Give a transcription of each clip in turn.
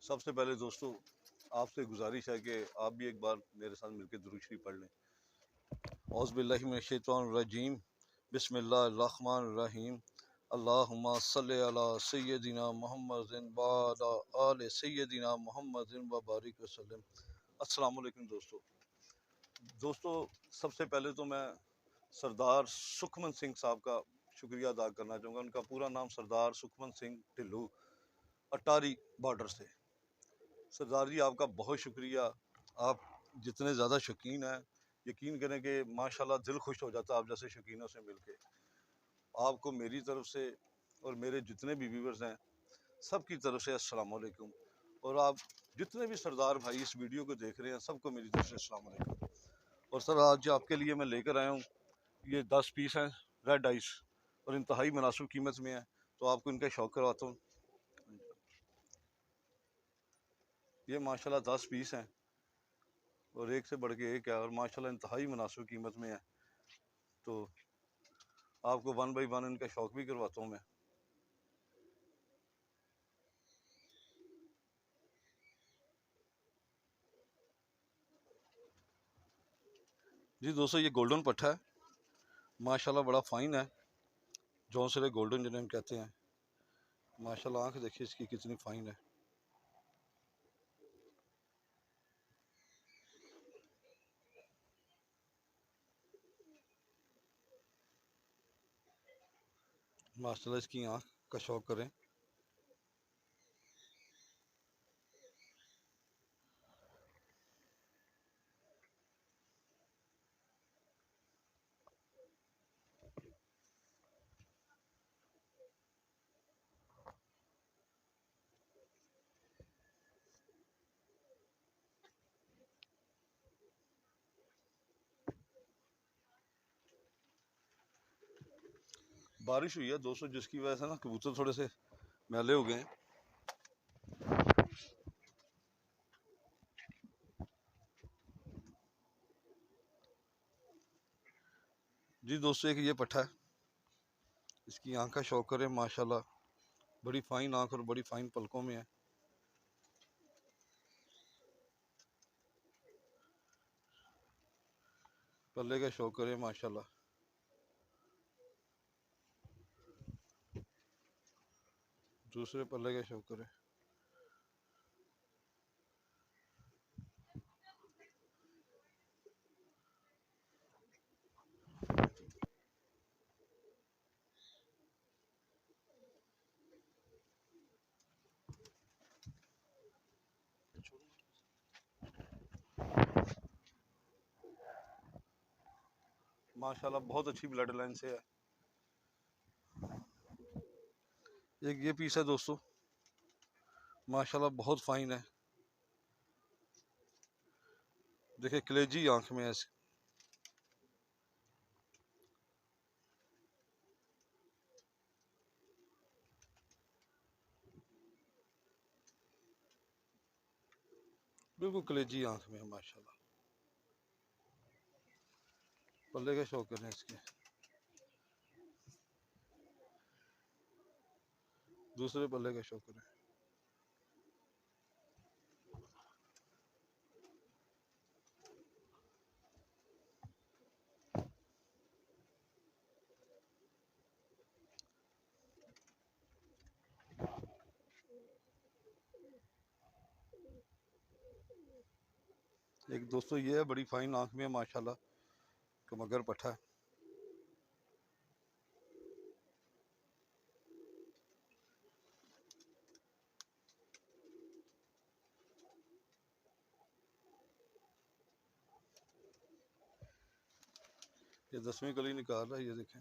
सबसे पहले दोस्तों आपसे गुजारिश है कि आप भी एक बार मेरे साथ मिलकर दुरूद शरीफ पढ़ लें। औज़ु बिल्लाहि मिनश शैतानिर रजीम, बिस्मिल्लाहिर रहमानिर रहीम, अल्लाहुम्मा सल्लि अला सय्यदिना मुहम्मदिन व अला आलि सय्यदिना मुहम्मदिन व बारिक वसल्लम। अस्सलामु अलैकुम दोस्तों, सबसे पहले तो मैं सरदार सुखमन सिंह साहब का शुक्रिया अदा करना चाहूँगा। उनका पूरा नाम सरदार सुखमन सिंह ढिल्लू, अटारी बॉर्डर से। सरदार जी आपका बहुत शुक्रिया। आप जितने ज़्यादा शौकीन हैं, यकीन करें कि माशाल्लाह दिल खुश हो जाता है आप जैसे शौकीनों से मिलके। आपको मेरी तरफ से और मेरे जितने भी व्यूवर्स हैं सब की तरफ से अस्सलाम वालेकुम। और आप जितने भी सरदार भाई इस वीडियो को देख रहे हैं सबको मेरी तरफ से अस्सलाम वालेकुम। और सर आज आपके लिए मैं लेकर आया हूँ, ये 10 पीस हैं रेड आइस और इंतहाई मुनासिब कीमत में है, तो आपको इनका शौक करवाता हूँ। ये माशाल्लाह 10 पीस हैं और एक से बढ़ के एक है और माशाल्लाह इंतहाई मुनासिब कीमत में है, तो आपको 1 बाई 1 इनका शौक भी करवाता हूँ मैं। जी दोस्तों, ये गोल्डन पट्ठा है, माशाल्लाह बड़ा फाइन है, जौनसरे गोल्डन जिन्हें हम कहते हैं। माशाल्लाह आंख देखिए इसकी कितनी फाइन है। माशाल्लाह इसकी आंख का शौक करें। बारिश हुई है दोस्तों, जिसकी वजह से ना कबूतर थोड़े से मैले हो गए हैं। जी दोस्तों, एक ये पट्ठा है, इसकी आंख का शौक करें। माशाल्लाह बड़ी फाइन आंख और बड़ी फाइन पलकों में है। पल्ले का शौक करें माशाल्लाह। दूसरे पल्ले का शौक करें। माशाल्लाह बहुत अच्छी ब्लड लाइन से है। एक ये पीस है दोस्तों, माशाल्लाह बहुत फाइन है। देखिए कलेजी आंख में है इसकी। बिल्कुल कलेजी आंख में है माशाल्लाह। पल्ले का शौक करें इसके। दूसरे पल्ले का शौक करें। एक दोस्तों ये है, बड़ी फाइन आंख में है माशाल्लाह, कमगर पट्ठा है। ये 10वीं कली निकाल रहा है, ये देखें।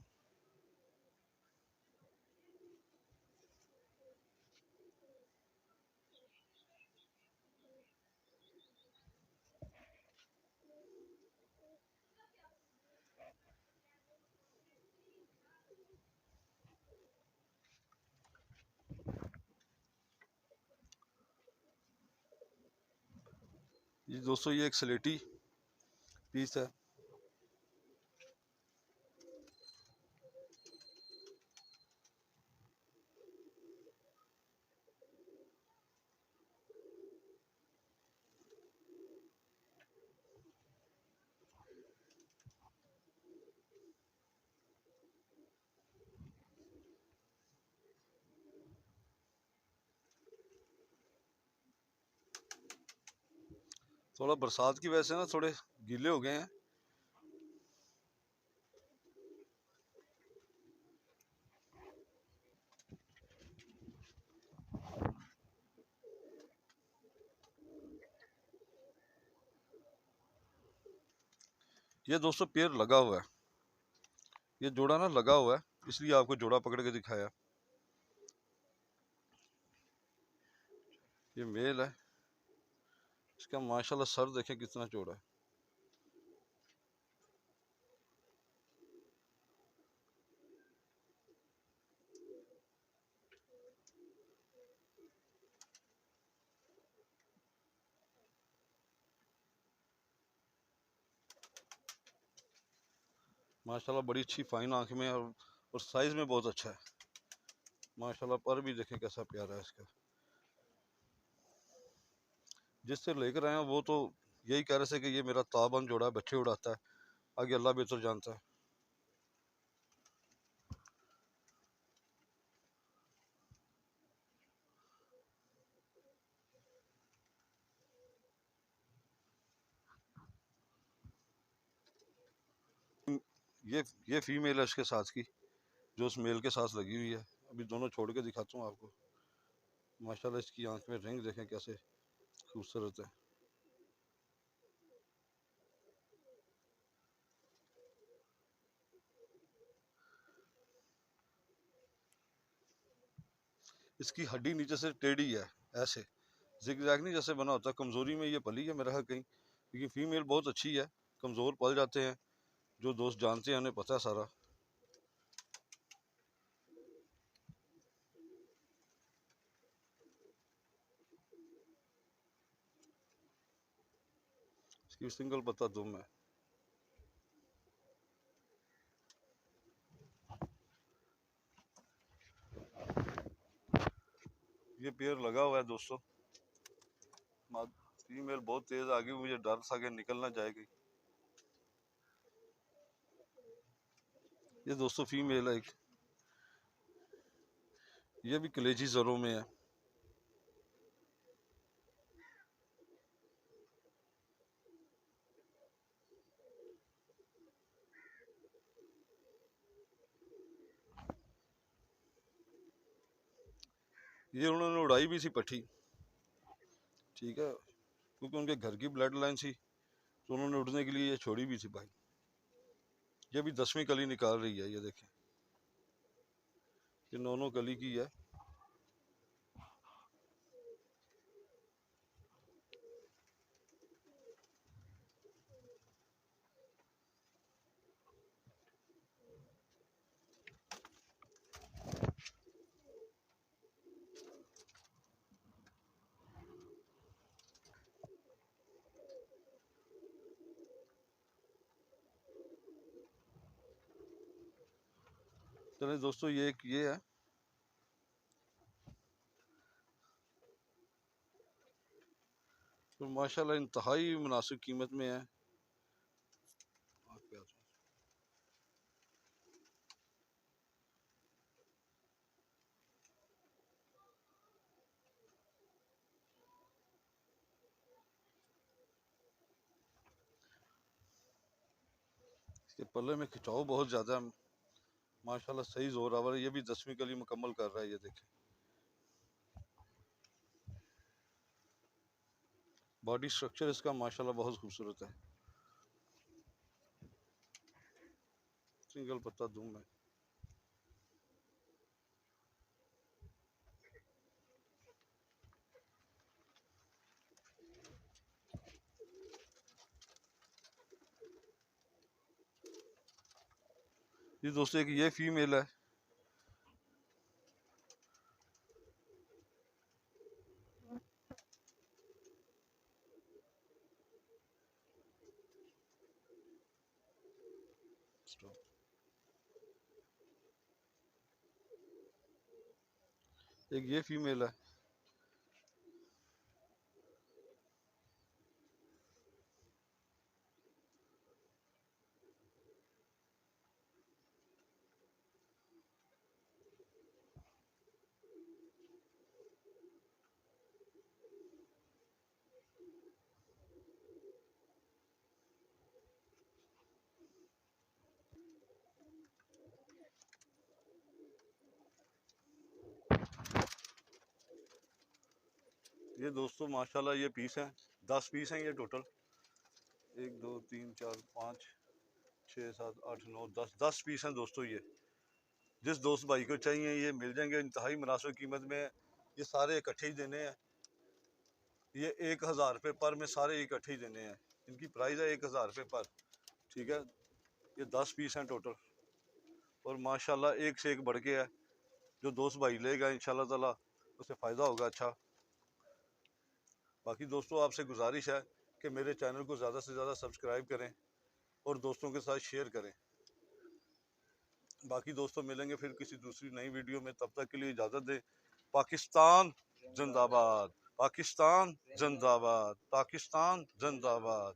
ये दोस्तों ये एक स्लेटी पीस है। थोड़ा बरसात की वजह से ना थोड़े गीले हो गए हैं। ये दोस्तों पेड़ लगा हुआ है, ये जोड़ा ना लगा हुआ है, इसलिए आपको जोड़ा पकड़ के दिखाया। ये मेल है, इसका माशाल्लाह सर देखें कितना चौड़ा है। माशाल्लाह बड़ी अच्छी फाइन आंख में और साइज में बहुत अच्छा है माशाल्लाह। पर भी देखें कैसा प्यारा है इसका। जिससे लेकर आए हैं वो तो यही कह रहे थे कि ये मेरा ताबन जोड़ा बच्चे उड़ाता है, आगे अल्लाह बेहतर जानता है। ये फीमेल है इसके साथ की, जो उस मेल के साथ लगी हुई है। अभी दोनों छोड़ के दिखाता हूँ आपको। माशाल्लाह इसकी आंख में रिंग देखें कैसे खूबसूरत है। इसकी हड्डी नीचे से टेढ़ी है, ऐसे जिगजैग नहीं जैसे बना होता। कमजोरी में ये पली है मेरा ख्याल कहीं, क्योंकि फीमेल बहुत अच्छी है। कमजोर पल जाते हैं, जो दोस्त जानते हैं उन्हें पता है सारा। इसकी सिंगल पत्ता दुम है। ये पेड़ लगा हुआ है दोस्तों। फीमेल बहुत तेज आ गई, मुझे डर सा कि निकल ना जाएगी। ये दोस्तों फीमेल है एक, ये भी कलेजी जरों में है। ये उन्होंने उड़ाई भी थी पट्टी, ठीक है, क्योंकि उनके घर की ब्लड लाइन थी, तो उन्होंने उड़ने के लिए ये छोड़ी भी थी भाई। ये भी 10वीं कली निकाल रही है, ये देखें, ये 9 कली की है। चले दोस्तों, ये एक ये है। तो माशाल्लाह इंतहाई मुनासिब कीमत में है। इसके पल्ले में खिंचाव बहुत ज़्यादा है माशाल्लाह, सही जोरावर है। ये भी 10वीं कली मुकम्मल कर रहा है, ये देखें। बॉडी स्ट्रक्चर इसका माशाल्लाह बहुत खूबसूरत है। सिंगल पत्ता दूम है। ये दोस्तों एक ये फीमेल है। एक ये फीमेल है। ये दोस्तों माशाल्लाह ये पीस हैं, 10 पीस हैं ये टोटल। 1 2 3 4 5 6 7 8 9 10 पीस हैं दोस्तों। ये जिस दोस्त भाई को चाहिए ये मिल जाएंगे इंतहाई मुनासिब कीमत में। ये सारे इकट्ठे ही देने हैं। ये 1000 रुपये पर में सारे इकट्ठे ही देने हैं। इनकी प्राइस है 1000 रुपये पर। ठीक है, ये 10 पीस हैं टोटल और माशाल्लाह एक से एक बढ़ के है। जो दोस्त भाई लेगा इंशाल्लाह ताला उसे फ़ायदा होगा अच्छा। बाकी दोस्तों आपसे गुजारिश है कि मेरे चैनल को ज़्यादा से ज़्यादा सब्सक्राइब करें और दोस्तों के साथ शेयर करें। बाकी दोस्तों मिलेंगे फिर किसी दूसरी नई वीडियो में, तब तक के लिए इजाज़त दें। पाकिस्तान जिंदाबाद, पाकिस्तान जिंदाबाद, पाकिस्तान जिंदाबाद।